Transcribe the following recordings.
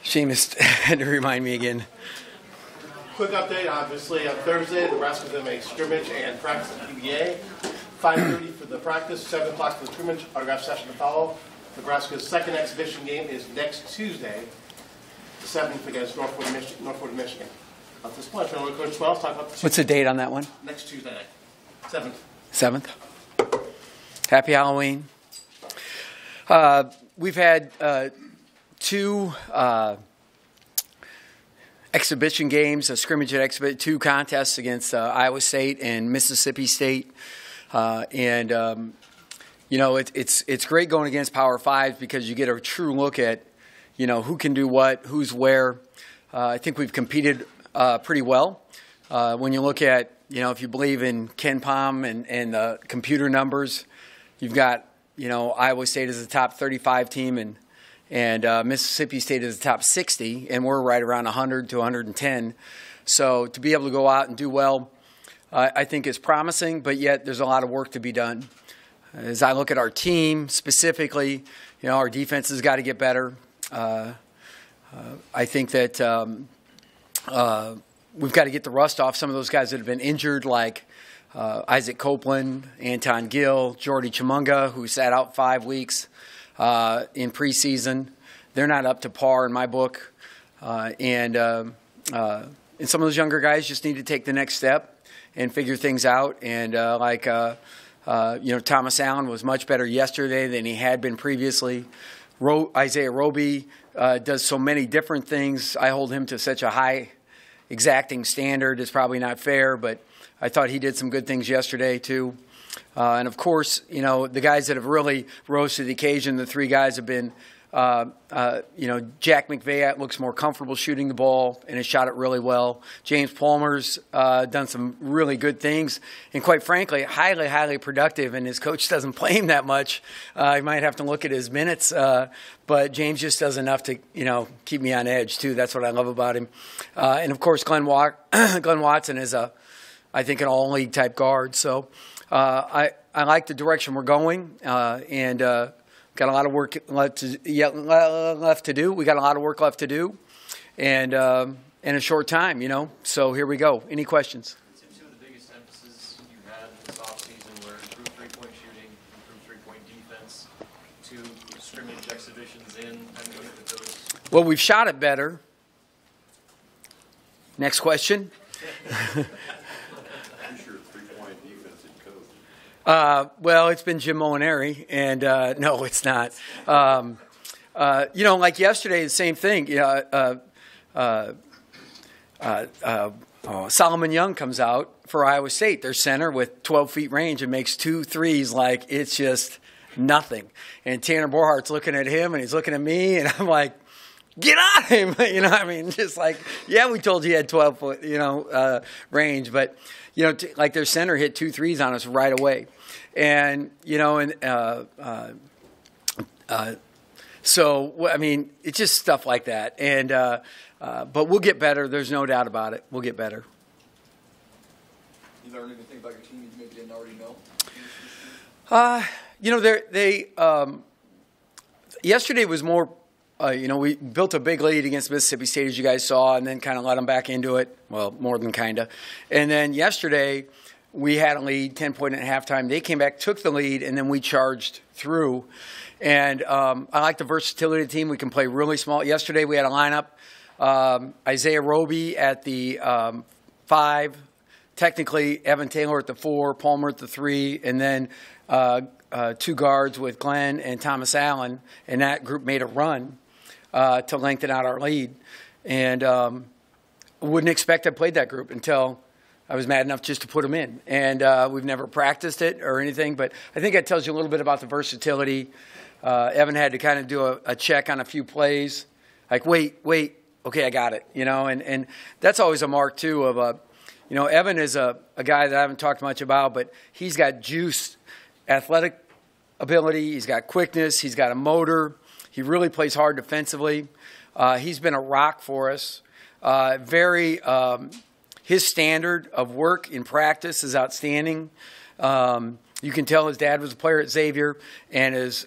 Seamus had to remind me again. Quick update, obviously, on Thursday, Nebraska is going to make scrimmage and practice at PBA. 5:30 for the practice, 7 o'clock for the scrimmage, autograph session to follow. Nebraska's second exhibition game is next Tuesday, the 7th, against Northwood, Michigan. At this point, I'm going to Coach Wells talk about the What's the date on that one? next Tuesday night, 7th. 7th. Happy Halloween. We've had 2 exhibition games, a scrimmage at exhibit, 2 contests against Iowa State and Mississippi State. You know, it's great going against Power 5s because you get a true look at, you know, who can do what, who's where. I think we've competed pretty well. When you look at, you know, if you believe in Ken Pom and the computer numbers, you've got, you know, Iowa State is the top 35 team and Mississippi State is the top 60, and we're right around 100 to 110. So to be able to go out and do well, I think is promising, but yet there's a lot of work to be done. As I look at our team specifically, you know, our defense has got to get better. I think that we've got to get the rust off some of those guys that have been injured, like Isaac Copeland, Anton Gill, Jordy Chimunga, who sat out 5 weeks in preseason. They're not up to par in my book. And some of those younger guys just need to take the next step and figure things out. And you know, Thomas Allen was much better yesterday than he had been previously. Isaiah Roby does so many different things. I hold him to such a high exacting standard. It's probably not fair, but I thought he did some good things yesterday too. And of course, you know, the guys that have really rose to the occasion, the 3 guys have been, you know, Jack McVeigh looks more comfortable shooting the ball and has shot it really well. James Palmer's done some really good things, and quite frankly, highly, highly productive, and his coach doesn't play him that much. He might have to look at his minutes, but James just does enough to, you know, keep me on edge, too. That's what I love about him. And, of course, Glenn Watson is, I think, an all-league type guard. So I like the direction we're going, and got a lot of work left to do. We got a lot of work left to do, and in a short time, you know. So here we go. Any questions? It seems two of the biggest emphasis you had this offseason were improved three-point shooting, improved three-point defense, 2 scrimmage exhibitions in. How do you look at those? Well, we've shot it better. Next question. Well, it's been Jim Molinari, and no, it's not. You know, like yesterday, the same thing. Solomon Young comes out for Iowa State, their center with 12 feet range, and makes 2 threes like it's just nothing. And Tanner Borhart's looking at him, and he's looking at me, and I'm like, get on him. You know, I mean, just like, yeah, we told you had 12 foot, you know, range, but. You know, like their center hit 2 threes on us right away. And, you know, so, I mean, it's just stuff like that. And, but we'll get better. There's no doubt about it. We'll get better. You learned anything about your team you maybe didn't already know? You know, yesterday was more, you know, we built a big lead against Mississippi State, as you guys saw, and then kind of let them back into it. Well, more than kind of. And then yesterday, we had a lead, 10-point at halftime. They came back, took the lead, and then we charged through. And I like the versatility of the team. We can play really small. Yesterday, we had a lineup. Isaiah Roby at the 5. Technically, Evan Taylor at the 4, Palmer at the 3, and then 2 guards with Glenn and Thomas Allen. And that group made a run to lengthen out our lead. And wouldn't expect I played that group until I was mad enough just to put them in. And we've never practiced it or anything, but I think that tells you a little bit about the versatility. Evan had to kind of do a check on a few plays. Like, wait, okay, I got it, you know. And that's always a mark, too, of you know, Evan is a guy that I haven't talked much about, but he's got juice, athletic ability. He's got quickness. He's got a motor. He really plays hard defensively. He's been a rock for us. His standard of work in practice is outstanding. You can tell his dad was a player at Xavier and has,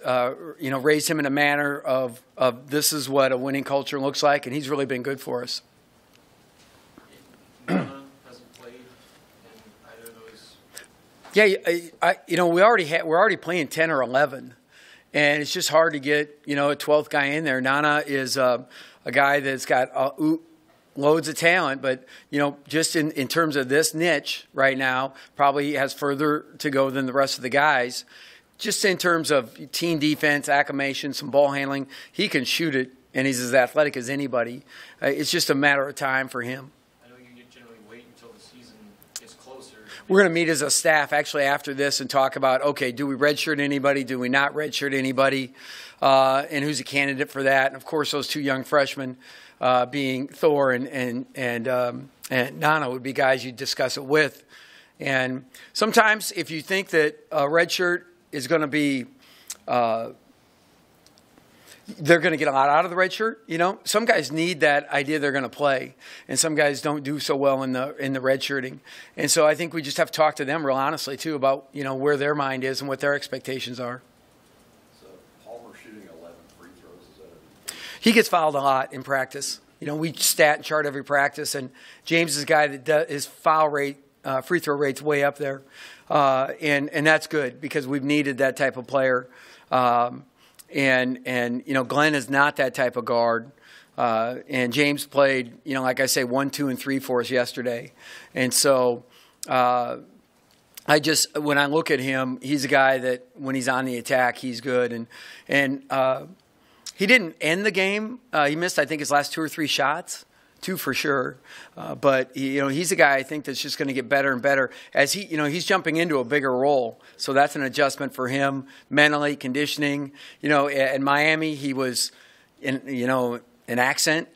raised him in a manner of this is what a winning culture looks like, and he's really been good for us. Nana hasn't played in either of those. Yeah, we're already playing 10 or 11, and it's just hard to get a 12th guy in there. Nana is a guy that's got loads of talent, but just in terms of this niche right now, probably has further to go than the rest of the guys. Just in terms of team defense, acclimation, some ball handling, he can shoot it, and he's as athletic as anybody. It's just a matter of time for him. I know you generally wait until the season gets closer. We're going to meet as a staff actually after this and talk about, okay, do we redshirt anybody? Do we not redshirt anybody? And who's a candidate for that? And, of course, those two young freshmen being Thor and Nana would be guys you discuss it with. And sometimes if you think that a redshirt is going to be they're going to get a lot out of the red shirt. Some guys need that idea they're going to play, and some guys don't do so well in the red shirting. And so I think we just have to talk to them real honestly too about where their mind is and what their expectations are. So Palmer shooting 11 free throws, is that He gets fouled a lot in practice. We stat and chart every practice, and James is a guy that his foul rate, free throw rate's way up there, and that's good because we've needed that type of player. And Glenn is not that type of guard. And James played, like I say, 1, 2, and 3 for us yesterday. And so when I look at him, he's a guy that when he's on the attack, he's good. And he didn't end the game. He missed, I think, his last 2 or 3 shots. 2 for sure, but he's a guy I think that's just going to get better and better as he's jumping into a bigger role. So that's an adjustment for him mentally, conditioning. In Miami he was in an accent,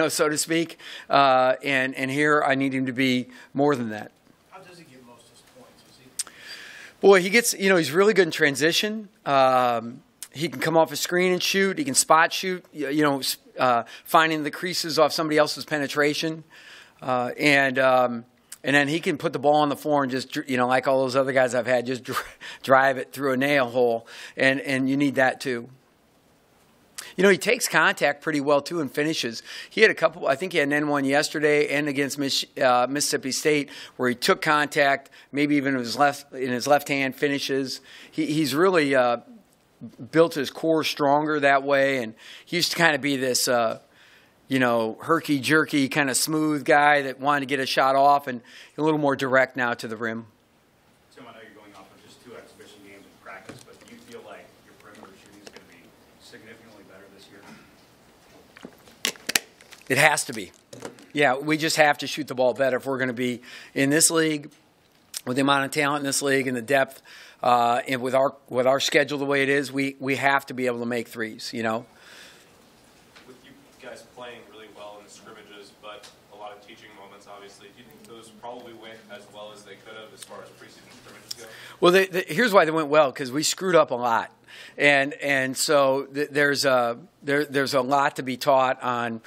so to speak, and here I need him to be more than that. How does he get most of his points? Boy, he gets he's really good in transition. He can come off a screen and shoot. He can spot shoot, finding the creases off somebody else's penetration. And then he can put the ball on the floor and just, like all those other guys I've had, just drive it through a nail hole. And you need that too. He takes contact pretty well too and finishes. He had a couple, I think he had an N1 yesterday and against Mississippi State where he took contact, maybe even in his left hand finishes. He's really built his core stronger that way, and he used to kind of be this, herky-jerky, kind of smooth guy that wanted to get a shot off, and a little more direct now to the rim. Tim, I know you're going off of just 2 exhibition games in practice, but do you feel like your perimeter shooting is going to be significantly better this year? It has to be. Yeah, we just have to shoot the ball better if we're going to be in this league, with the amount of talent in this league and the depth. And with our schedule the way it is, we have to be able to make threes, With you guys playing really well in the scrimmages, but a lot of teaching moments, obviously, do you think those probably went as well as they could have as far as preseason scrimmages go? Well, here's why they went well, because we screwed up a lot, and so there's a lot to be taught on.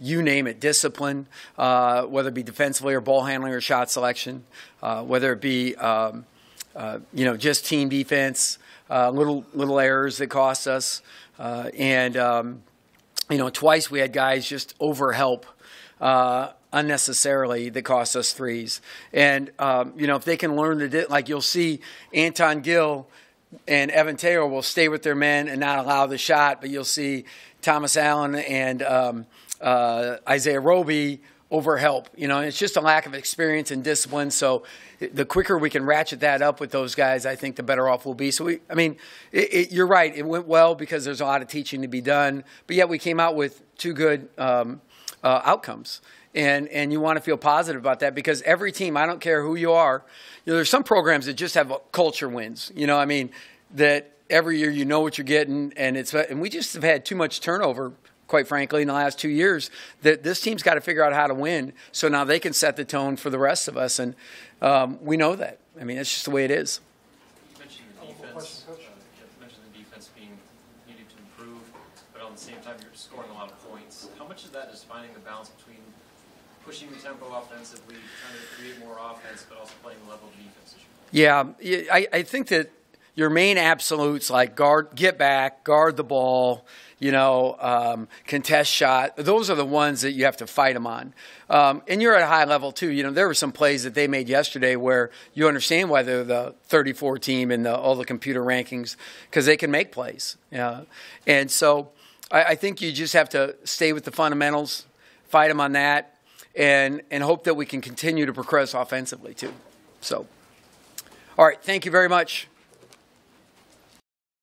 You name it, discipline, whether it be defensively or ball handling or shot selection, whether it be just team defense, little errors that cost us, and twice we had guys just overhelp unnecessarily that cost us threes. And if they can learn to like you'll see Anton Gill and Evan Taylor will stay with their men and not allow the shot, but you'll see Thomas Allen and Isaiah Roby overhelp. It's just a lack of experience and discipline. So the quicker we can ratchet that up with those guys, I think the better off we'll be. So you're right. It went well because there's a lot of teaching to be done, but yet we came out with 2 good outcomes. And you want to feel positive about that because every team, I don't care who you are, there's some programs that just have culture wins. That every year you know what you're getting, and we just have had too much turnover, quite frankly, in the last 2 years, that this team's got to figure out how to win so now they can set the tone for the rest of us. And we know that. It's just the way it is. You mentioned the defense. You mentioned the defense being needed to improve, but at the same time you're scoring a lot of points. How much of that is finding the balance between pushing the tempo offensively, trying to create more offense, but also playing the level of defense? Yeah, I think that your main absolutes like get back, guard the ball, contest shot. Those are the ones that you have to fight them on. And you're at a high level too. There were some plays that they made yesterday where you understand why they're the 34 team in all the computer rankings, because they can make plays. And so I think you just have to stay with the fundamentals, fight them on that, and hope that we can continue to progress offensively too. So, all right, thank you very much.